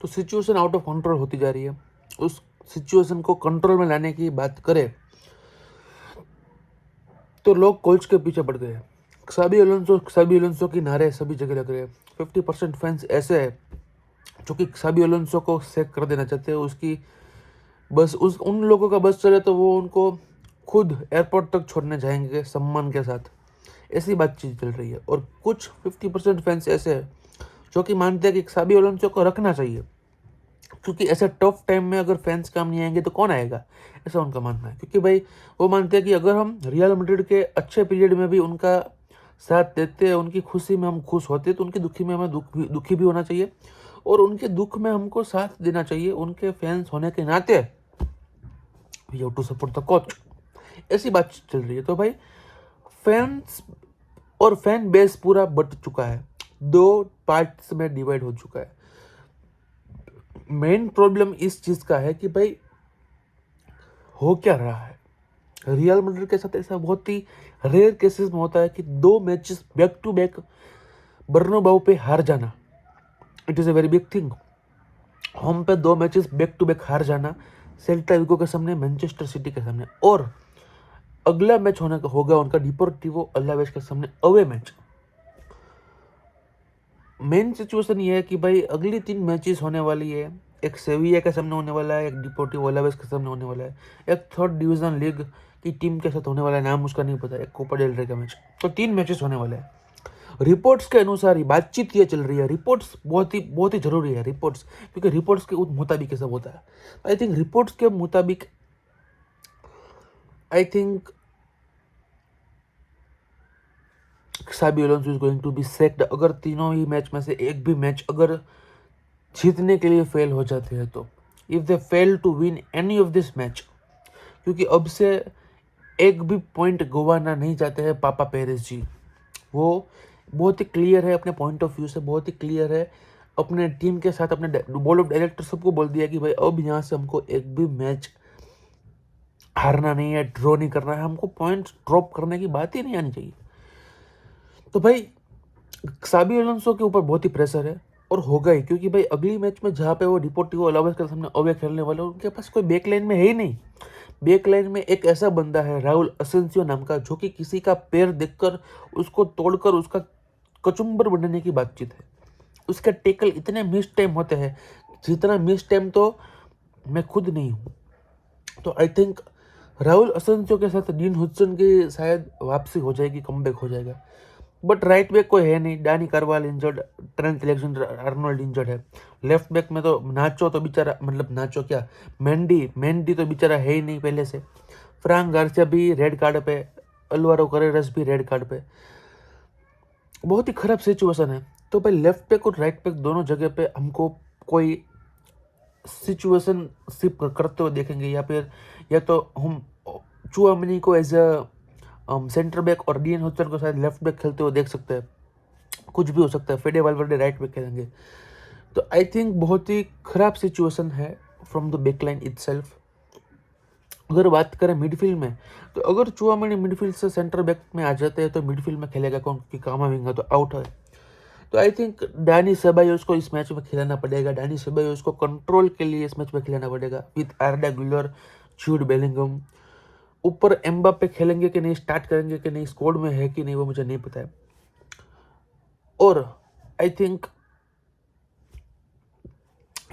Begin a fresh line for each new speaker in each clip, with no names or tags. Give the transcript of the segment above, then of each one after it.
तो situation out of control होती जा रही है। उस सिचुएशन को कंट्रोल में लाने की बात करें तो लोग कोच के पीछे पड़ गए। साबी अलोंसो की नारे सभी जगह लग रहे हैं। 50% फैंस ऐसे है जो कि साबी अलोंसो को सेक कर देना चाहते हैं। उसकी बस उन लोगों का बस चले तो वो उनको खुद एयरपोर्ट तक छोड़ने जाएंगे सम्मान के साथ। ऐसी बातचीत चल रही है। और कुछ 50% फैंस ऐसे हैं जो कि मानते हैं कि साबी अलोंसो को रखना चाहिए, क्योंकि ऐसे टफ टाइम में अगर फैंस काम नहीं आएंगे तो कौन आएगा, ऐसा उनका मानना है। क्योंकि भाई वो मानते हैं कि अगर हम रियल मैड्रिड के अच्छे पीरियड में भी उनका साथ देते हैं, उनकी खुशी में हम खुश होते हैं, तो उनकी दुखी में हमें दुखी भी होना चाहिए और उनके दुख में हमको साथ देना चाहिए। उनके फैंस होने के नाते we have to support the coach. ऐसी बात चल रही है। तो भाई फैंस और फैन बेस पूरा बट चुका है, 2 पार्ट्स में डिवाइड हो चुका है। मेन प्रॉब्लम इस चीज का है कि भाई हो क्या रहा है। रियल मैड्रिड के साथ ऐसा बहुत ही रेयर केसेस में होता है कि 2 matches back to back Bernabeu पे हार जाना, it is a very big thing. Home पे 2 मैचेस बैक टू बैक हार जाना, सेल्टा विगो के सामने, मैनचेस्टर सिटी के सामने, और अगला मैच होने का होगा उनका डिपोर्टिवो अलावेस के सामने अवे मैच। मेन सिचुएशन ये है कि भाई अगली 3 मैचेस होने वाली है। एक सेविया के सामने होने वाला है, एक डिपोर्टिवो अलावेस के सामने होने वाला है, एक थर्ड डिवीजन लीग की टीम के साथ होने वाला है, नाम उसका नहीं पता, एक कोपा डेल रे का मैच। तो 3 मैचेस होने वाले हैं। रिपोर्ट्स के अनुसार ही बातचीत ये चल रही है। रिपोर्ट्स बहुत ही जरूरी है, रिपोर्ट्स, क्योंकि रिपोर्ट्स के मुताबिक ये सब होता है। आई थिंक रिपोर्ट्स के मुताबिक I think Xabi Alonso is going to be sacked. अगर तीनों ही मैच में से एक भी मैच अगर जीतने के लिए फेल हो जाते हैं तो, if they fail to win any of this match, क्योंकि अब से एक भी पॉइंट गंवाना नहीं चाहते हैं पापा पेरेस जी। वो बहुत ही क्लियर है अपने पॉइंट ऑफ व्यू से, बहुत ही क्लियर है अपने टीम के साथ, अपने बोर्ड ऑफ डायरेक्टर सबको बोल दिया कि भाई अब यहाँ से हमको एक भी मैच हारना नहीं है, ड्रॉ नहीं करना है, हमको पॉइंट्स ड्रॉप करने की बात ही नहीं आनी चाहिए। तो भाई साबी अलोंसो के ऊपर बहुत ही प्रेशर है और होगा ही, क्योंकि भाई अगली मैच में जहाँ पे वो डिपोर्टिवो अलावेस के सामने अवे खेलने वाले, उनके पास कोई बैक लाइन में है ही नहीं। बैक लाइन में एक ऐसा बंदा है राहुल असेंसियो नाम का, जो कि किसी का पैर देखकर उसको तोड़कर उसका कचुम्बर बनने की बातचीत है। उसके टेकल इतने मिस टाइम होते हैं जितना मिस टाइम तो मैं खुद नहीं हूँ। तो आई थिंक राहुल असेंसियो के साथ डीन हुडसन की शायद वापसी हो जाएगी, कमबैक हो जाएगा। बट राइट बैक कोई है नहीं, Dani Carvajal injured, Trent Alexander Arnold injured है। लेफ्ट बैक में तो नाचो तो बेचारा, मतलब नाचो क्या, मेंडी तो बेचारा है ही नहीं पहले से। फ्रांक गार्सिया भी रेड कार्ड पे, अल्वारो करेरस भी रेड कार्ड पे। बहुत ही खराब सिचुएशन है। तो भाई लेफ्ट बैक और राइट बैक दोनों जगह पे हमको कोई सिचुएशन शिप करते हुए देखेंगे, या तो हम चुआमिनी को एज अ सेंटर बैक और डीन हुडसन को शायद लेफ्ट बैक खेलते हुए देख सकते हैं। कुछ भी हो सकता है, फेडे वालवर्डे राइट बैक खेलेंगे। तो आई थिंक बहुत ही खराब सिचुएशन है फ्रॉम द बैकलाइन इटसेल्फ। अगर बात करें मिडफील्ड में, तो अगर चुआमिनी मिडफील्ड से सेंटर बैक में आ जाते हैं तो मिडफील्ड में खेलेगा कौन, क्योंकि कामाविंगा तो आउट है। तो आई थिंक डैनी सेबायोस को इस मैच में खिलाना पड़ेगा। डैनी सेबायोस को कंट्रोल के लिए इस मैच में खिलाना पड़ेगा विद आर्डा गुलर, जूड बेलिंगम। ऊपर एम्बाप्पे खेलेंगे कि नहीं, स्टार्ट करेंगे कि नहीं, स्क्वाड में है कि नहीं, वो मुझे नहीं पता है। और I think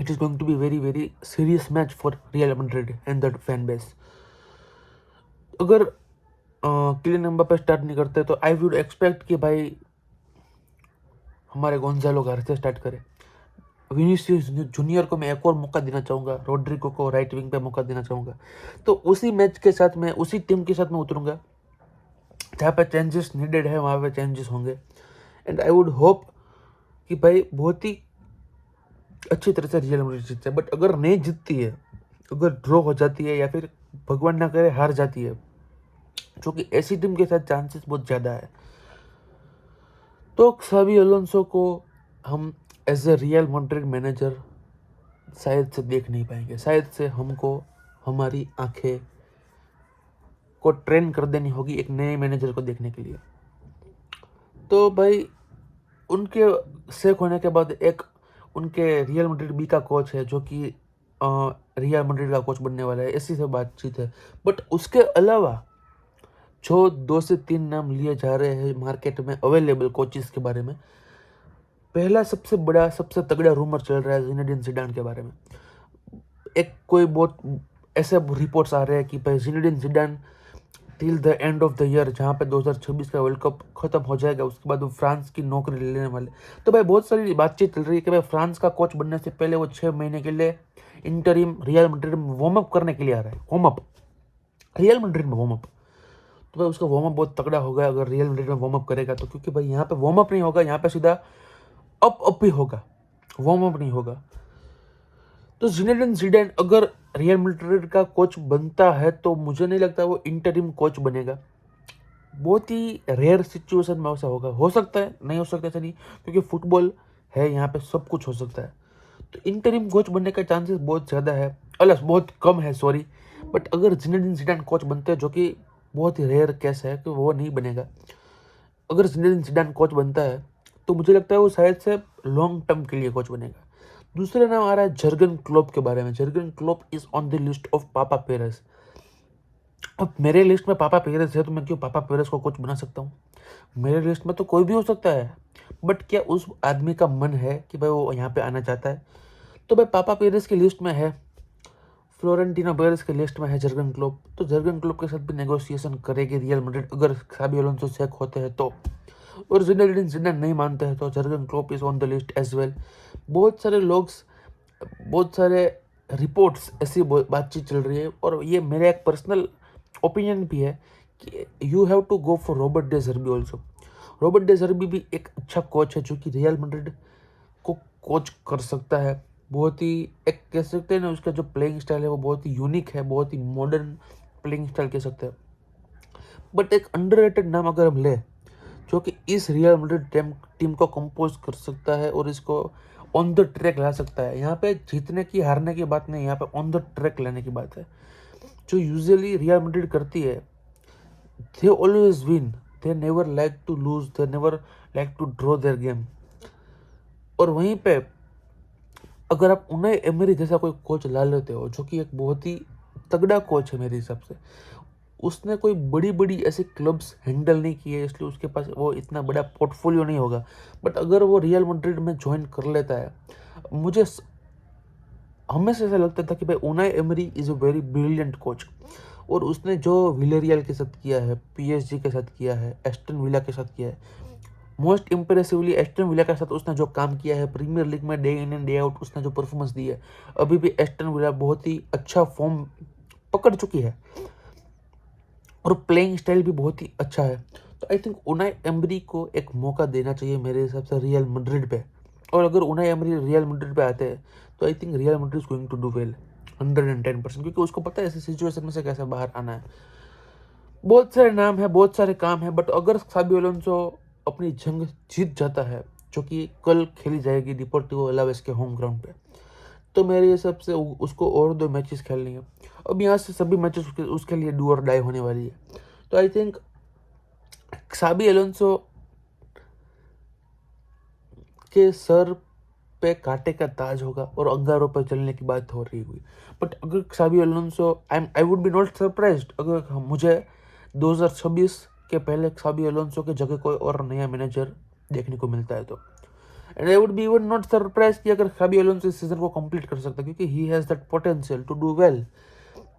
it is going to be very very serious match for Real Madrid and that fan base. अगर किलियन एम्बाप्पे स्टार्ट नहीं करते तो आई वुड एक्सपेक्ट कि भाई हमारे गोंजालो गार्सिया स्टार्ट करे। विनीसियस जूनियर को मैं एक और मौका देना चाहूँगा, रोड्रिगो को राइट विंग पे मौका देना चाहूँगा। तो उसी मैच के साथ मैं, उसी टीम के साथ मैं उतरूँगा। जहाँ पे चेंजेस नीडेड है वहाँ पे चेंजेस होंगे। एंड आई वुड होप कि भाई बहुत ही अच्छी तरह से रियल मैड्रिड जीतता है। बट अगर नहीं जीतती है, अगर ड्रॉ हो जाती है, या फिर भगवान ना करे हार जाती है, जो कि ऐसी टीम के साथ चांसेस बहुत ज़्यादा है, तो साबी अलोंसो को हम as a Real Madrid manager शायद से देख नहीं पाएंगे। शायद से हमको हमारी आंखें को ट्रेन कर देनी होगी एक नए मैनेजर को देखने के लिए। तो भाई उनके सेक होने के बाद एक उनके रियल मैड्रिड बी का कोच है जो कि रियल मैड्रिड का कोच बनने वाला है, ऐसी सब बातचीत है। बट उसके अलावा जो 2 से 3 नाम लिए जा रहे हैं मार्केट में अवेलेबल कोचेस के बारे में, पहला सबसे बड़ा सबसे तगड़ा रूमर चल रहा है ज़िनेडिन ज़िडान के बारे में। एक कोई बहुत ऐसे रिपोर्ट्स आ रहे हैं कि भाई Zinedine Zidane till the end of the year, जहाँ पे 2026 का वर्ल्ड कप खत्म हो जाएगा, उसके बाद वो फ्रांस की नौकरी ले लेने वाले। तो भाई बहुत सारी बातचीत चल रही है कि भाई फ्रांस का कोच बनने से पहले वो 6 महीने के लिए इंटरिम रियल मैड्रिड में वार्म अप करने के लिए आ रहा है। वार्म अप रियल मैड्रिड में वार्म अप, तो भाई उसका वार्म अप बहुत तगड़ा होगा अगर रियल मैड्रिड में वार्म अप करेगा तो, क्योंकि भाई यहाँ पे वार्म अप नहीं होगा, यहाँ पे सीधा अप ही होगा, वार्म अप नहीं होगा। तो ज़िनेडिन ज़िडान अगर रियल मैड्रिड का कोच बनता है तो मुझे नहीं लगता वो इंटरिम कोच बनेगा। बहुत ही रेयर सिचुएशन में ऐसा होगा, हो सकता है, नहीं हो सकता ऐसा नहीं, क्योंकि फुटबॉल है, यहाँ पे सब कुछ हो सकता है। तो इंटरिम कोच बनने का चांसेस बहुत ज़्यादा है, बहुत कम है सॉरी। बट अगर ज़िनेडिन ज़िडान कोच बनते हैं, जो कि बहुत ही रेयर केस है कि वो नहीं बनेगा, अगर ज़िनेडिन ज़िडान कोच बनता है तो मुझे लगता है वो शायद से लॉन्ग टर्म के लिए कोच बनेगा। दूसरा नाम आ रहा है जर्गन क्लोप के बारे में। Jurgen Klopp is on the list of पापा पेरेस। अब मेरे लिस्ट में पापा पेरेस है तो मैं क्यों पापा पेरेस को कोच बना सकता हूँ? मेरे लिस्ट में तो कोई भी हो सकता है, बट क्या उस आदमी का मन है कि भाई वो यहाँ पे आना चाहता है? तो भाई पापा पेरेस की लिस्ट में है, फ्लोरेंटिनो पेरेस की लिस्ट में है जर्गन क्लोप। तो जर्गन क्लोप के साथ भी नेगोशिएशन करेगी रियल मैड्रिड अगर xabi अलोंसो सेक होते हैं तो, और ज़िनेडिन ज़िडान नहीं मानते हैं तो Jurgen Klopp is on the list as well. बहुत सारे लोग, बहुत सारे रिपोर्ट्स, ऐसी बातचीत चल रही है, और ये मेरा एक पर्सनल ओपिनियन भी है कि you have to go for Robert De Zerbi also. Robert De Zerbi भी एक अच्छा कोच है जो कि रियल मैड्रिड को कोच कर सकता है। बहुत ही एक कह सकते हैं ना, उसका जो प्लेइंग स्टाइल है वो बहुत ही यूनिक है, बहुत ही मॉडर्न प्लेइंग स्टाइल कह सकते हैं। बट एक अंडररेटेड नाम अगर हम ले जो कि इस रियल मैड्रिड टीम को कंपोज कर सकता है और इसको ऑन द ट्रैक ला सकता है, यहाँ पे जीतने की हारने की बात नहीं, यहाँ पे ऑन द ट्रैक लाने की बात है। जो यूजुअली रियल मैड्रिड करती है, they always win, they never like to lose, they never like to draw their game. और वहीं पे अगर आप उनाई एमरी जैसा कोई कोच ला लेते हो जो कि एक बहुत ही तगड़ा कोच है मेरे हिसाब से, उसने कोई बड़ी बड़ी ऐसे क्लब्स हैंडल नहीं किए, इसलिए उसके पास वो इतना बड़ा पोर्टफोलियो नहीं होगा। बट अगर वो रियल मैड्रिड में ज्वाइन कर लेता है, मुझे हमेशा ऐसा लगता था कि भाई Unai emery is a very brilliant coach, और उसने जो विलेरियल के साथ किया है, पीएसजी के साथ किया है, एस्टन विला के साथ किया है, मोस्ट इम्प्रेसिवली एस्टन विला के साथ उसने जो काम किया है प्रीमियर लीग में, day in and day out उसने जो परफॉर्मेंस दी है, अभी भी एस्टन विला बहुत ही अच्छा फॉर्म पकड़ चुकी है और प्लेइंग स्टाइल भी बहुत ही अच्छा है। तो आई थिंक उनाई एमरी को एक मौका देना चाहिए मेरे हिसाब से रियल मैड्रिड पे। और अगर उनाई एमरी रियल मैड्रिड पे आते हैं तो I think Real Madrid is going to do well 110%, क्योंकि उसको पता है ऐसी सिचुएशन में से कैसे बाहर आना है। बहुत सारे नाम है, बहुत सारे काम है, बट अगर xabi अलोंसो अपनी जंग जीत जाता है, जो कि कल खेली जाएगी डिपोर्टिवो अलावेस के होम ग्राउंड पे, तो मेरे हिसाब से उसको और 2 मैचेस खेलनी है। अब यहाँ से सभी मैचेस उसके लिए डू और डाई होने वाली है। तो आई थिंक xabi अलोंसो के सर पे कांटे का ताज होगा और अंगारों पर चलने की बात हो रही हुई। बट अगर xabi Alonso, I would B not surprised अगर मुझे 2026 के पहले xabi अलोंसो के जगह कोई और नया मैनेजर देखने को मिलता है तो। And I would be even not surprise कि अगर xabi अलोंसो इस सीजन को कंप्लीट कर सकता, क्योंकि he has that potential to do well.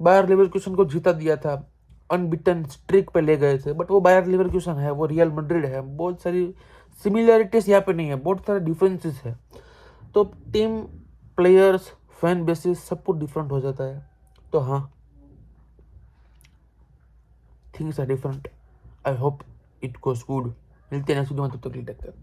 Bayer Leverkusen को जीता दिया था, अनबिटन स्ट्रिक पे ले गए थे, बट वो बायर लेवरकुसन है, वो रियल मैड्रिड है। बहुत सारी सिमिलैरिटीज यहाँ पे नहीं है, बहुत सारे डिफरेंसेस है। तो टीम, प्लेयर्स, फैन बेसिस सब कुछ डिफरेंट हो जाता है। तो हाँ, things are different. I hope it goes good. मिलते हैं नेक्स्ट वीडियो में, तब तक के लिए टेक केयर।